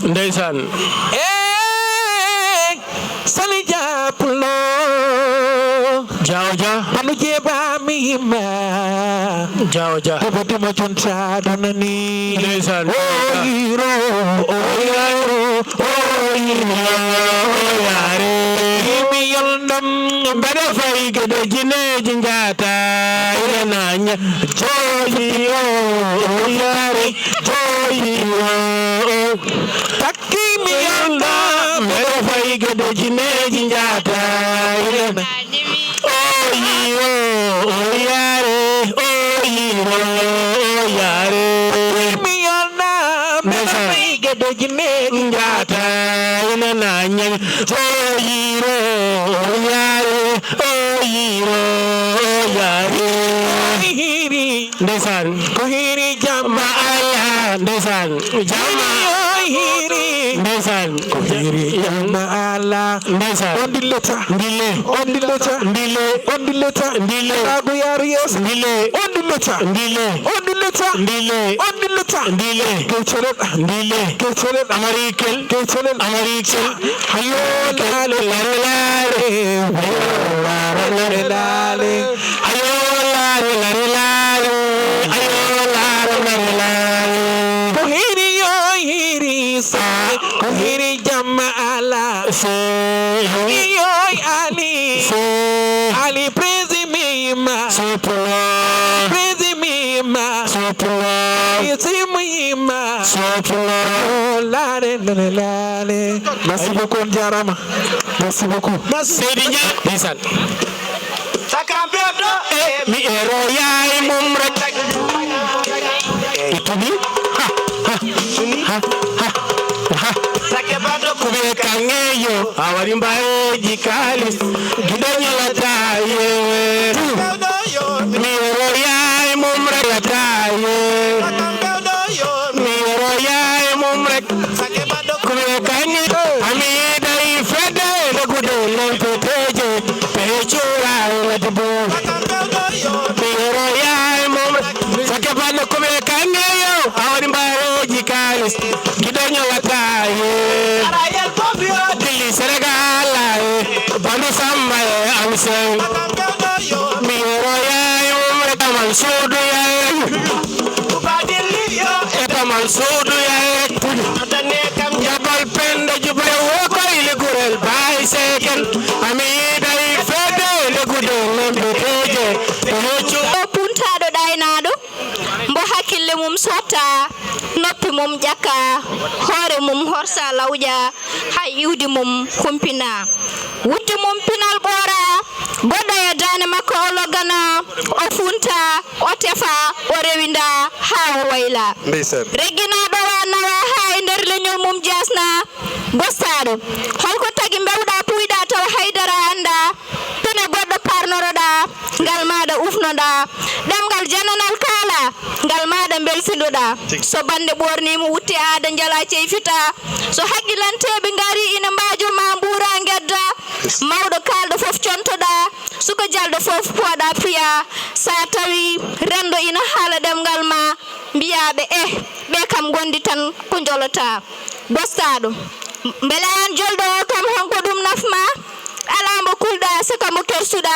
ndeysaan sali jàpplo jawja banu jeba mi ma jawja ko dimo chonta donani ndeysaan oyiro yare mi yondam bada fay gede jine jingata nanya joyi yare joyi takimi yanda bada fay gede jine jingata yare mi yanda bada fay gede jine jingata nanya joyi yare ndeysaan ko hiri jama ala ndeysaan jama hiri ndeysaan ko hiri jama ala ndeysaan on dilleta ndile agu yaru yes ndile on dilleta ndile keceret amarikel hayo lale kohiri jama ala yoy ali prezimima yesimima lale merci beaucoup jarama merci beaucoup Seydinya Nisan sakambedo mi ero yaay mum rek ituni sakebado kube kangeyo awarimbae jikalis gidonya lataye miro yae mumre lataye miro yae mumre sakebado kube kangeyo amida ifede legudo lempeteje pechura wadbo miro yae mumre sakebado kube kangeyo awarimbae jikalis gidonya lataye Senegal bandu samba amsen miro yaay umre tamal sudu yaay tamal sudu yaay adane kam jabal pende jubre woko ile gurel bay seken amida ifede le gudel lembe teje hocho puntado daynado mbo hakkille mum sotta noppi mum jaka hore mum horsa lawja hay iwdi mum kumpina wuddi mum pinal bora godda e dane makko o logana o funta o tefa o rewinda ha o wayla regina do nawa ha e nder leñol mum jasna bostado holko tagi mbewda puyda taw haydara anda tene goddo parnoroda ngal maɗa ufnoɗa ɗemgal jananal kala ngal maɗa beltinduɗa so bande ɓornimo wutti aada jala ceyfita so haqqilanteɓe ngari ina mbajo ma ɓuura gedda mawɗo kalɗo foof contoɗa suko jalɗo foof poɗa piya sa tawi rendo ina haala ɗemgal ma mbiyaɓe ɓe kam gondi tan ko jolota gostaɗo beele an jolɗo o kam honko ɗum nafma ala mbo kulɗa sika mo kersuɗa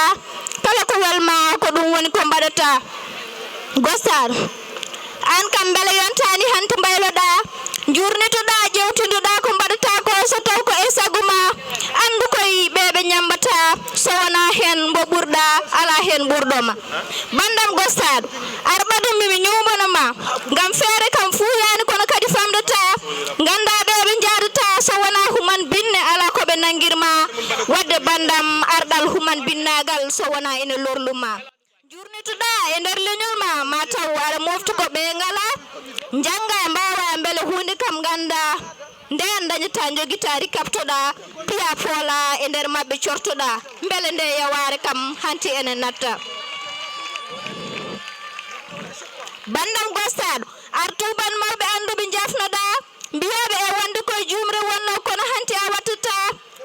kala ko welma ko ɗum woni ko mbaɗata gostaɗo an kam beele yontani hanti mbayloɗa jurnitoɗa ƴewtinduɗa ko mbaɗata ko so taw ko e sago ma andu koye ɓeɓe ñambata so wona hen mbo ɓurɗa ala hen ɓurɗoma bandam gostaɗo ar ɓadumimi ñumanoma gam feere kam fuuyani kono kadi famdata ganda ɓeɓe jadata so wona human binne ala koɓe nangguirma wadde bandam arɗal human binnagal so wona ene lorluma jurnitoɗa e nder leñol ma mataw aɗa mofti ko ɓe ngala jangga mbawa beele hunde kam ganda nden dañata joguita rikaptoɗa piya poola e nder mabɓe cortoɗa beele nde yaware kam hanti ene natta bandam gostaɗo artuban mawɓe anduɓe jafnoɗa mbiyaɓe e wonde koye jumre wonno kono hanti a wattata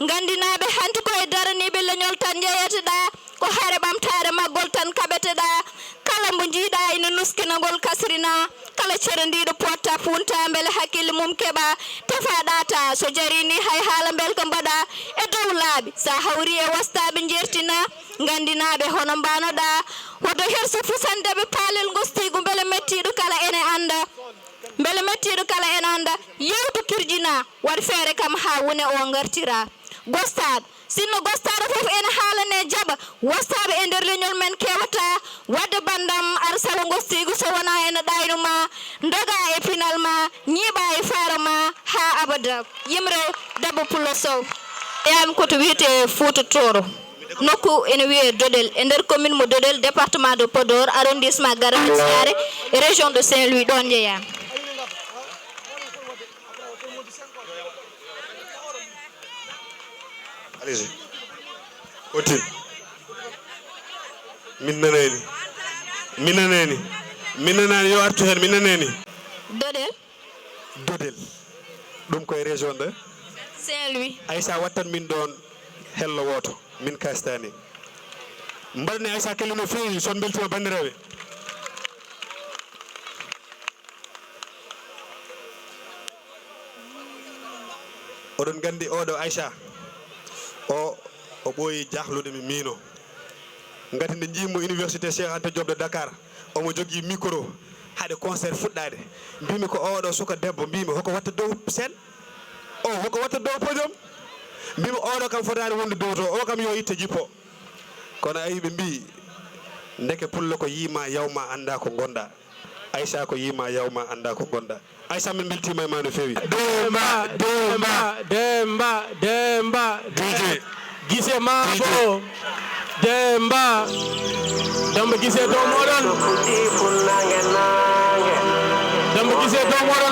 gandinaɓe hanti koye daraniɓe leñol tan jeeyeteɗa ko haare ɓamtare maggol tan kaɓeteɗa kala mbo jiiɗa ina nuskinagol kasrina kala cerendiɗo potta punta beele hakkille mum keɓa tefaɗata so jarini hay haala bel ko mbaɗa e dow laaɓi sa hawri e wastaɓe jertina gandinaɓe hono mbanoɗa hoto herso fusandeɓe paalel gostigu beele mettiɗo kala ene anda beele mettiɗo kala ene anda yewto kirjina waɗ feere kam ha wone o gartira gostaɗo sinno gostaɗo foof ene haalane jaaɓa wostaɓe e nder leñol men kewata wadde bandam aɗa saago gostigu so wona ene ɗaynuma doga e pinal ma ñiiɓa e faara ma ha abada yimre Debbo Pullo Sow yami koto wiyete Fouta Toro nokku ene wiye Dodel e nder commune mo Dodel département de Podor arrondissement Garadji Sare e région de Saint-Louis ɗon jeeyami allez-y continue min nanani yo artu hen min naneni Dodel ɗum koye région de Saint-Louis Aïssa wattan min ɗon hello woto min kastani mbaɗani Aïssa kelli no feewi son beltima bandiraɓe oɗon gandi oɗo Aïssa o ɓooyi jahlude mi miino ngati nde jiimo université Cheikh Anta Diop de Dakar omo jogui micro haade concert fuɗɗade mbimi ko oɗo suka debbo mbimi hoko watta dow scène o hoko watta dow podium mbimi oɗo kam fotani wonde dow to o kam yo itte jippo kono ayi ɓe mbi ndeke pullo ko yima yawma anda ko gonda Aïssa ko yima yawma anda ko gonda Aïssa min beltima e ma no feewi demba DJ gise mabo demba gise dow moɗon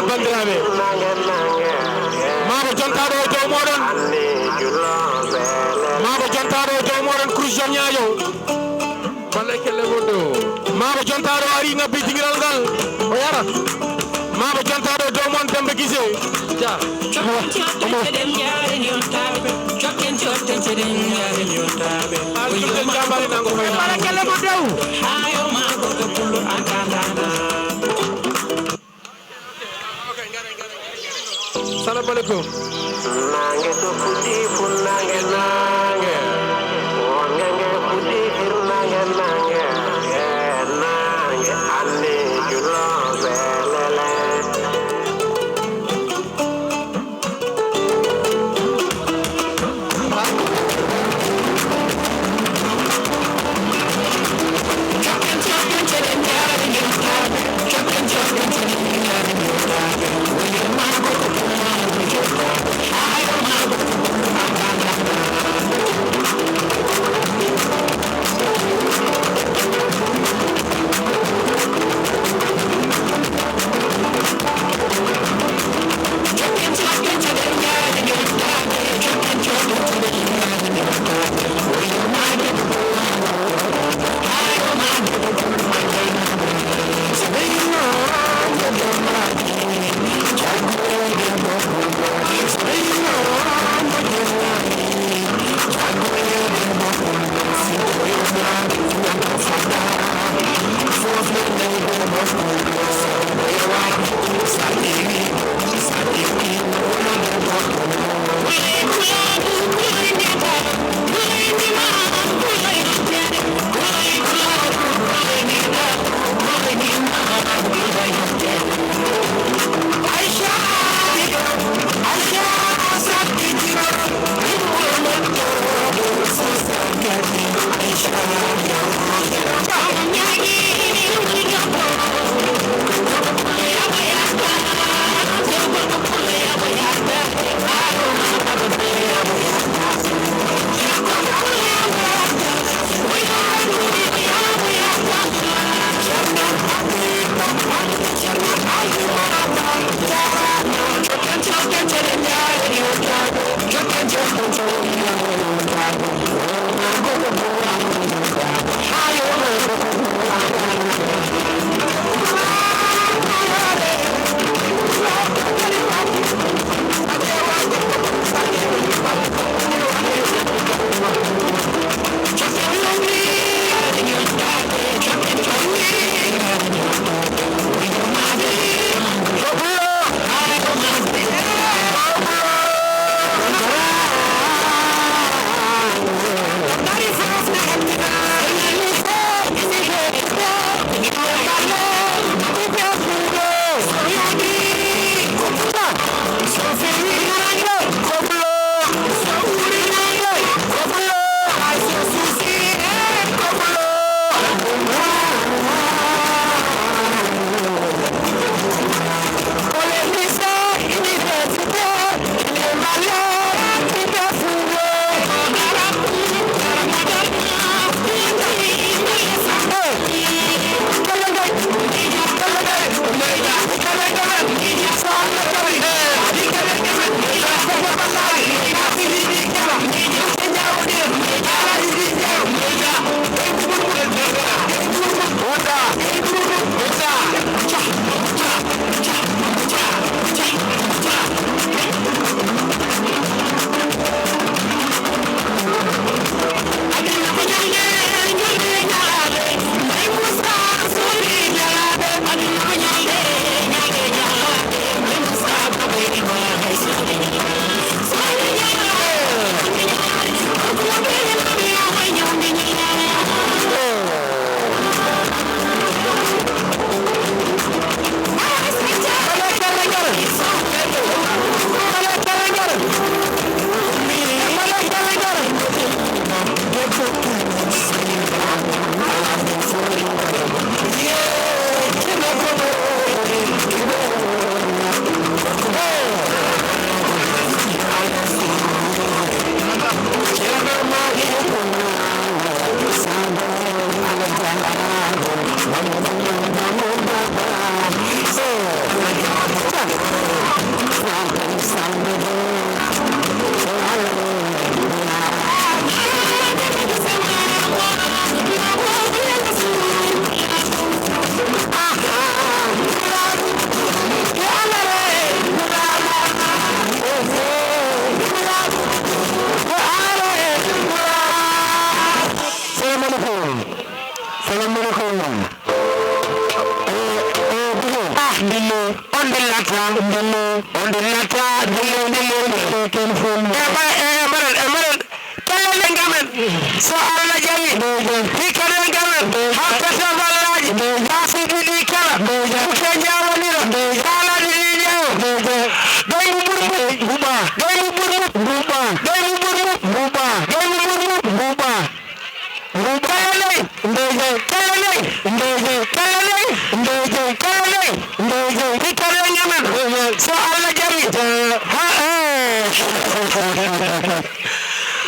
bandiraɓe mabo jontaɗo e dow moɗon Cruz Ñaƴo walla kelle goɗɗo mabo jontaɗo ari ngabbi jingiral ngal o yara mabo jontaɗo dow mon Demba Guissé Salam alaikum. Nange to kudi funange nange. Wonge kudi firnange nange. Nange anne julo belele.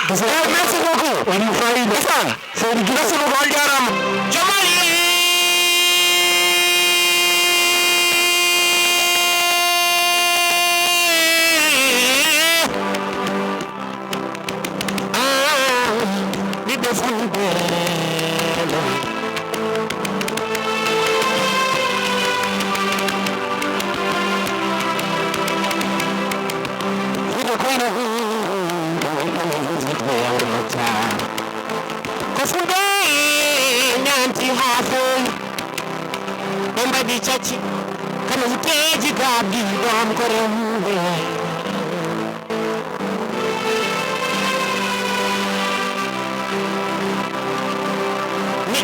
Merci beaucoup. Merci beaucoup. Chachi, come on, Kaji Gabi, Ram Korean.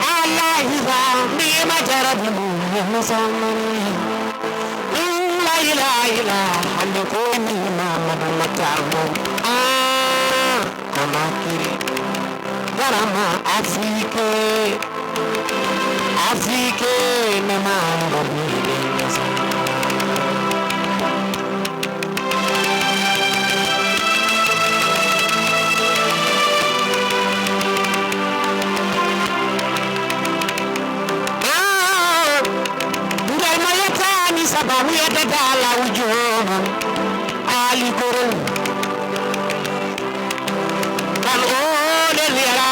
Allah is our name, I got a moon, La ilaha, and the Korean Mamma Matamo. Amakiri, Garama, Afrique. Afrique me mando ngai mayatani sa baba wiyata dala wujuma ali korol kan ole lera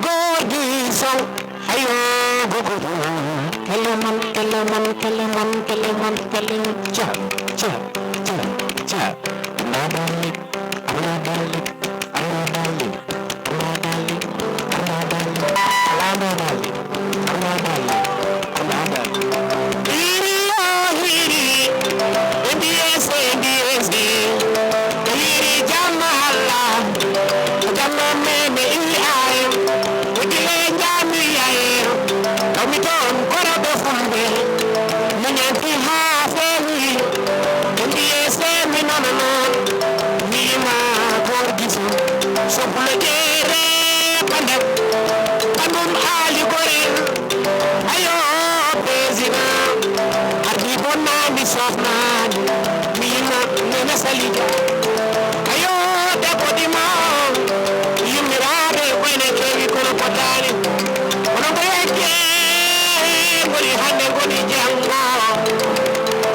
godi song hayo gogo keleman cha cha cha cha nadalik ayo debbo di ma yimmiraɓe koyne kewi kono potani kono ko yecce goni hande goni jango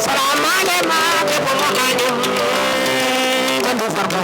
salamale ma debbo mo hañum bandu farba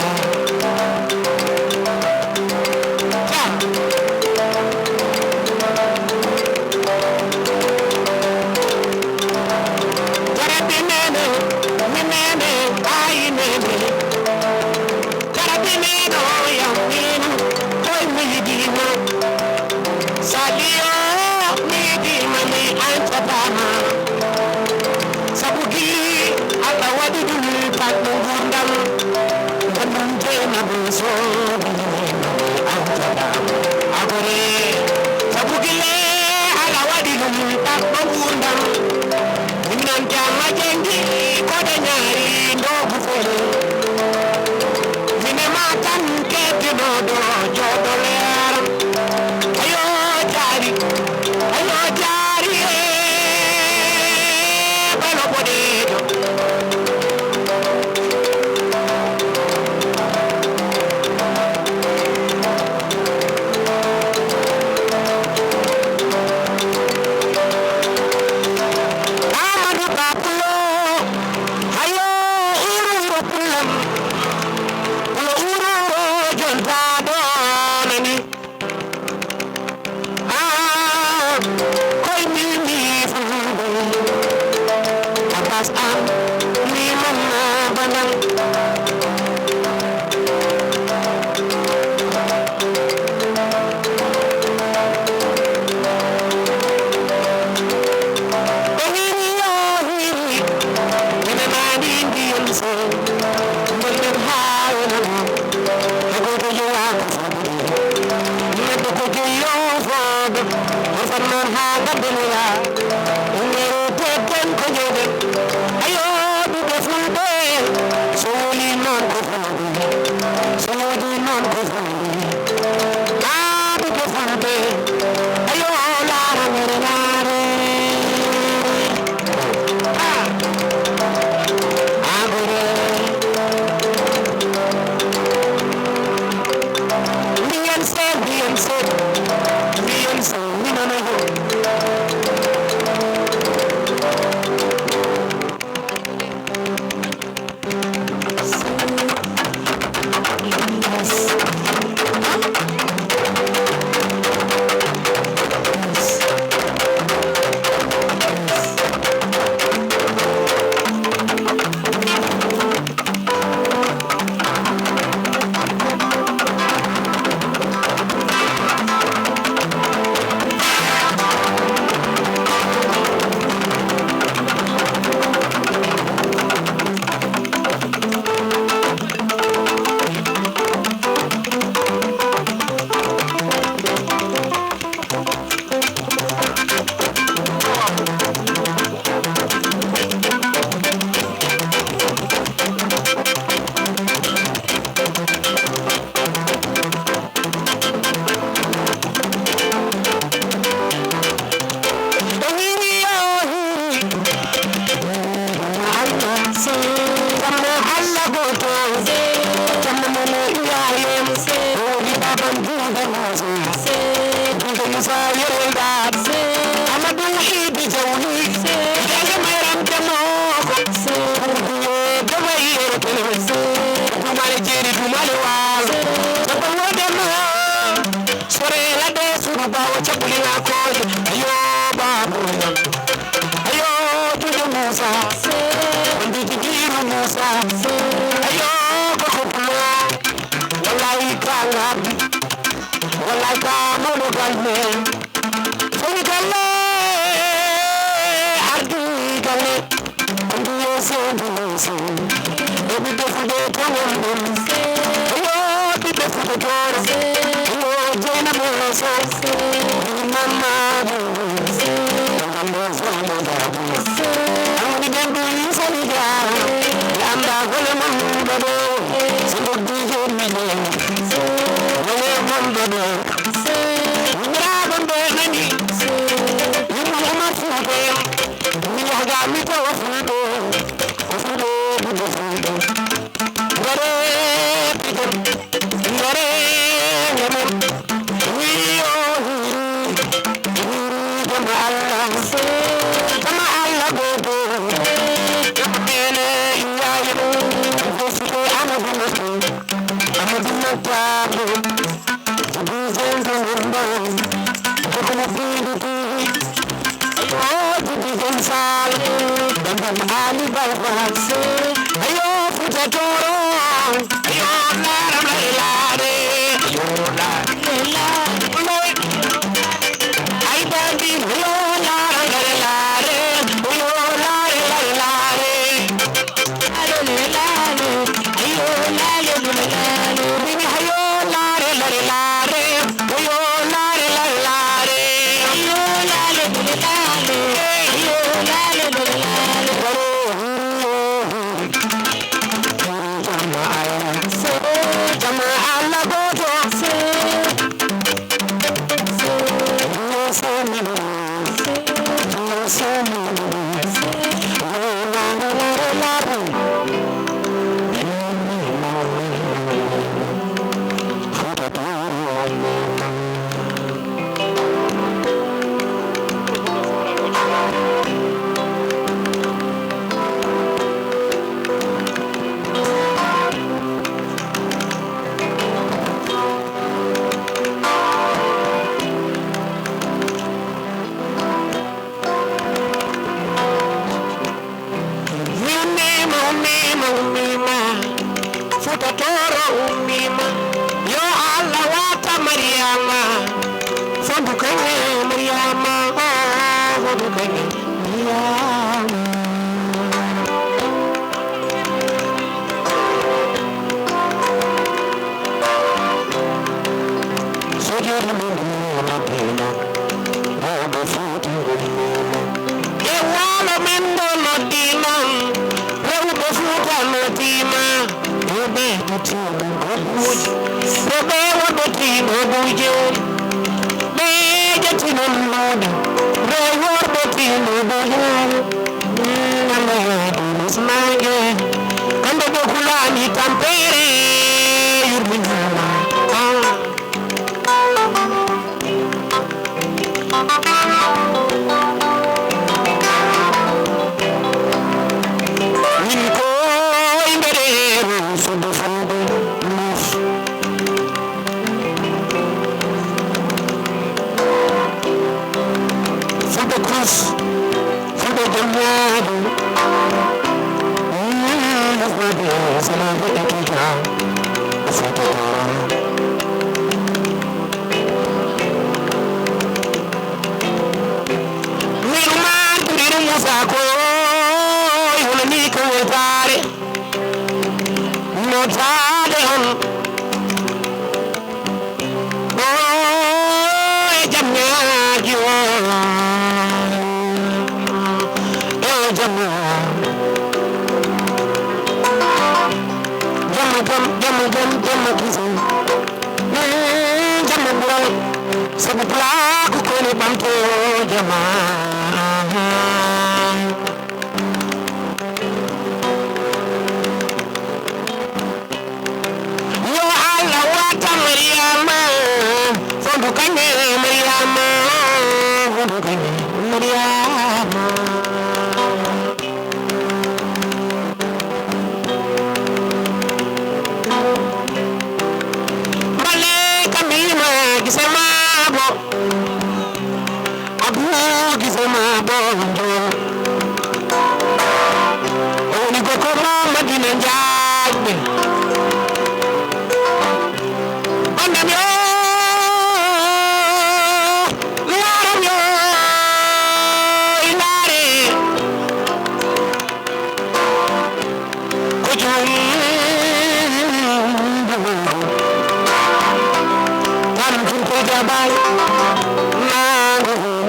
bay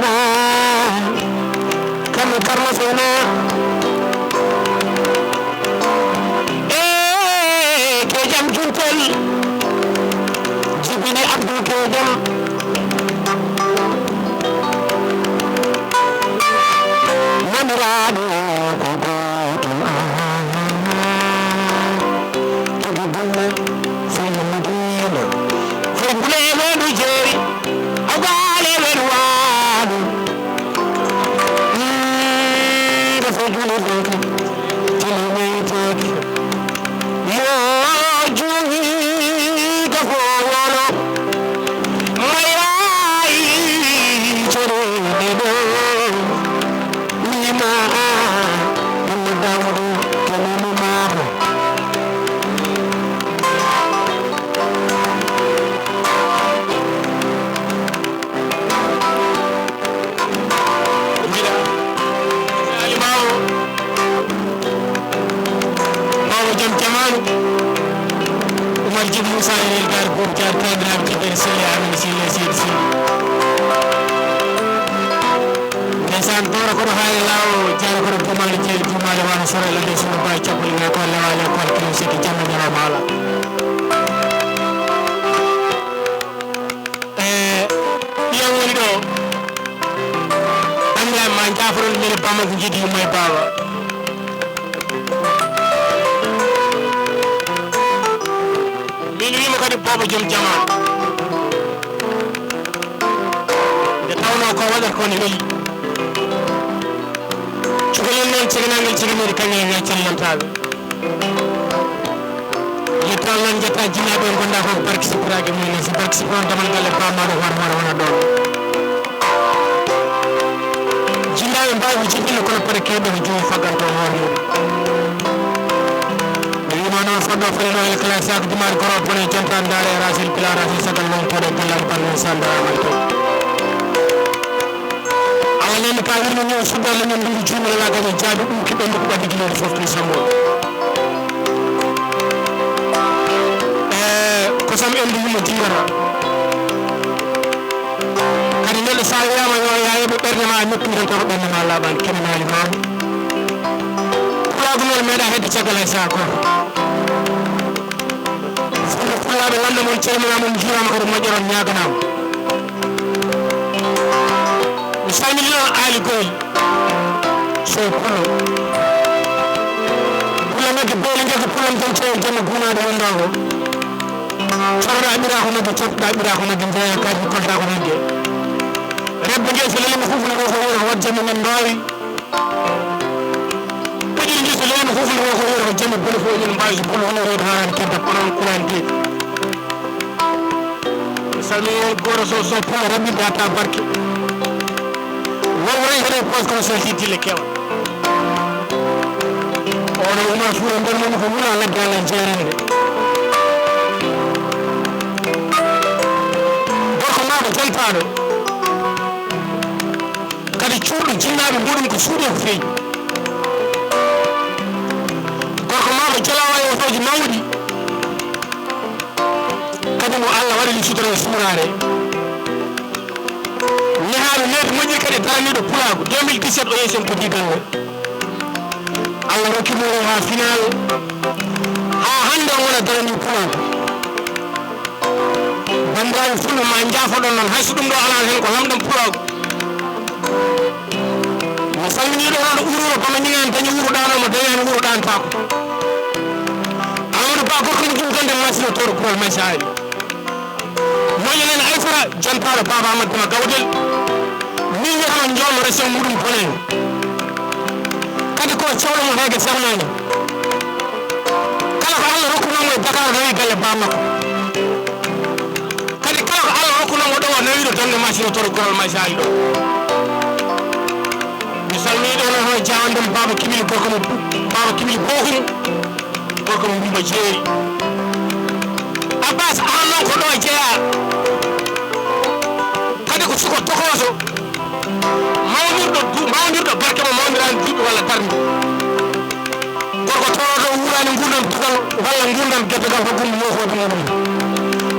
na kam karma sona ke jam juntel jibini abdou ke jam manirado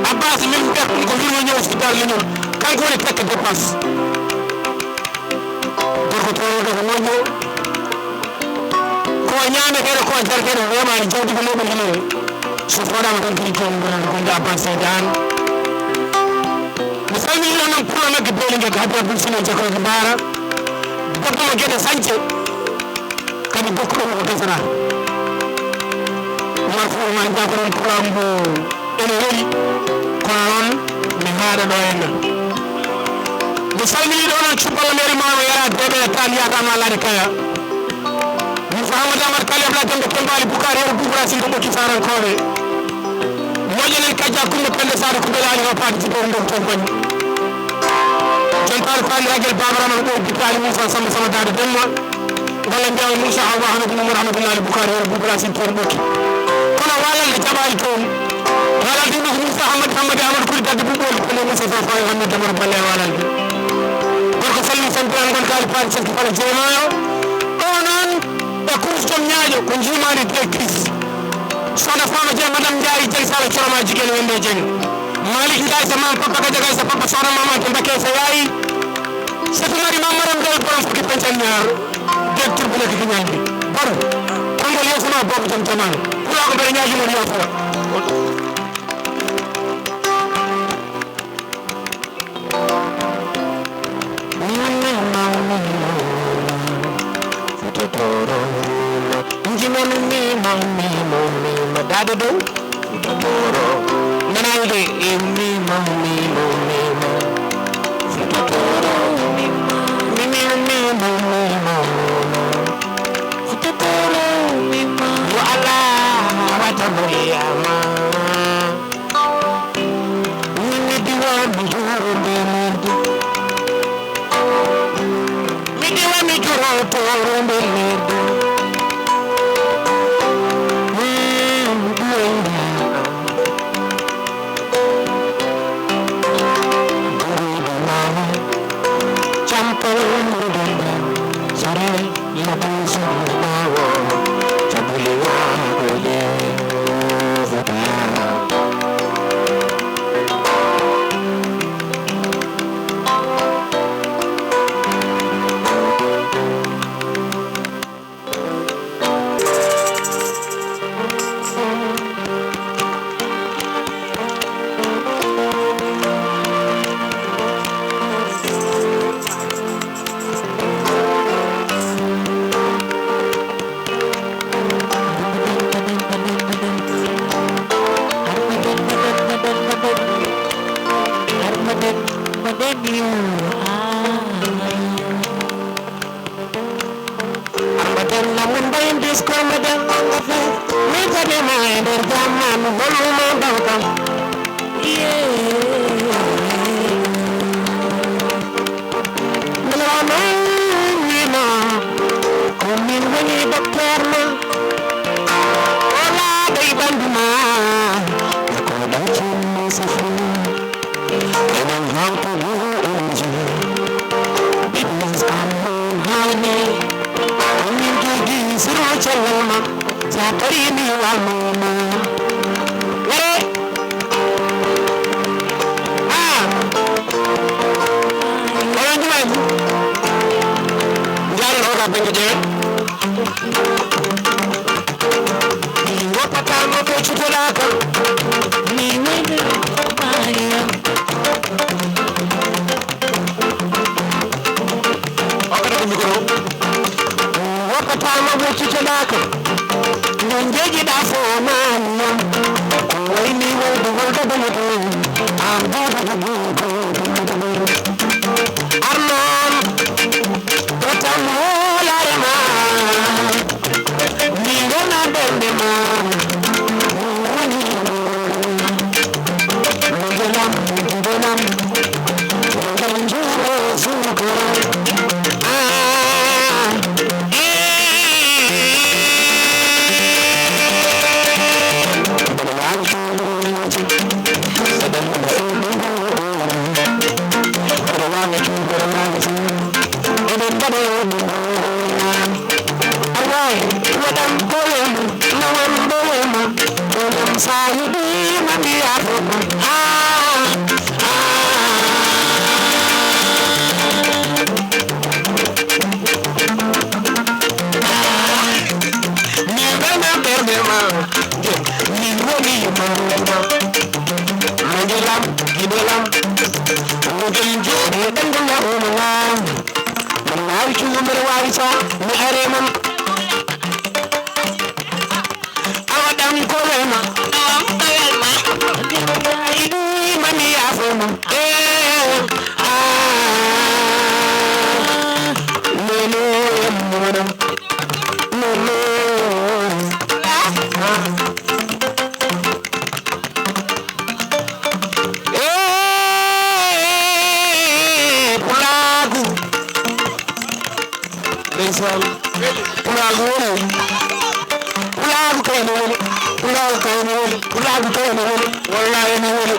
Abbas min ɓe ko wirno ñëw hospital ni ñun kanko woni tekka dépense gorko toroɗo ko moƴƴo ko ñaameteɗo ko jarteɗo wemani jawdi ko moɓe hinore so foɗama tan kadi toon gonɗo Abbas Seydi an mi salmini ɗon noon pour nagge Beelinguel Habi Abdoul Sine Jakoke Bara goɗɗomo gueɗe sañce kadi gokkuɗomo ko gasara Omar Fouma jako noon programme mbo ene weeli kono noon mi haɗa ɗo henna mi salmini ɗo noon cuɓɓalla mairie mama yara deɓe tan yatama Lade Kaya Moussa Hamadou Amad Kali Abdoulaye Demba Kembali Boukari Hero Boubra Sinko ɓokki farankoɓe moƴƴanen Kadja Coumba Pende Sade ko ɓelani o paati jibor ndon toon bani jon paɗo faniragel babarama ɗo dippali Moussa Samba Sama Dade Demma walla mbiyawa Moussa Hawa Hamadou Mamadou Hamdoulaye Boukari Hero Boubra Sin toon ɓokki kono walalde jaɓali toon walalde ɗo ko Moussa Hamadou Amadou Kuli dadde ɓuɓɓol kono Moussa Fafa e Hammadou Damara Balle e walalde gorko salmi santiran gonkali paati sanki fala jeemayo o noon e course joom ñaaƴo ko jimani directrice sohna Fama Dieng madame Ndiaye Dieng Sala coroma jiguen wende Dieng Malick Ndiaye sa mam papa Gadia Gaye sa papa sohna Mamadou Mbacké sa yayi sati mari mamaram dol borom fukki pencan ñaar directeur bu nekk ñalbi baro kongol yesuma bobu jam jaman kula ko bari ñaaji mo yofa Dado do futuro nanange mi mami futuro mi futuro mi wa ala watamuyama ni diwa mi juro beledu mi diwa mi juro toro beledu ene woni wallahi ene woni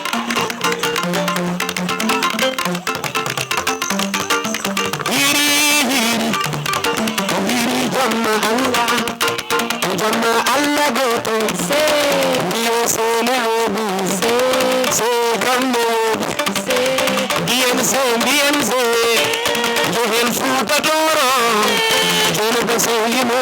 jamma Allah goto se dio sole obi se gammo se diem se johen futa doro jone ko so yimo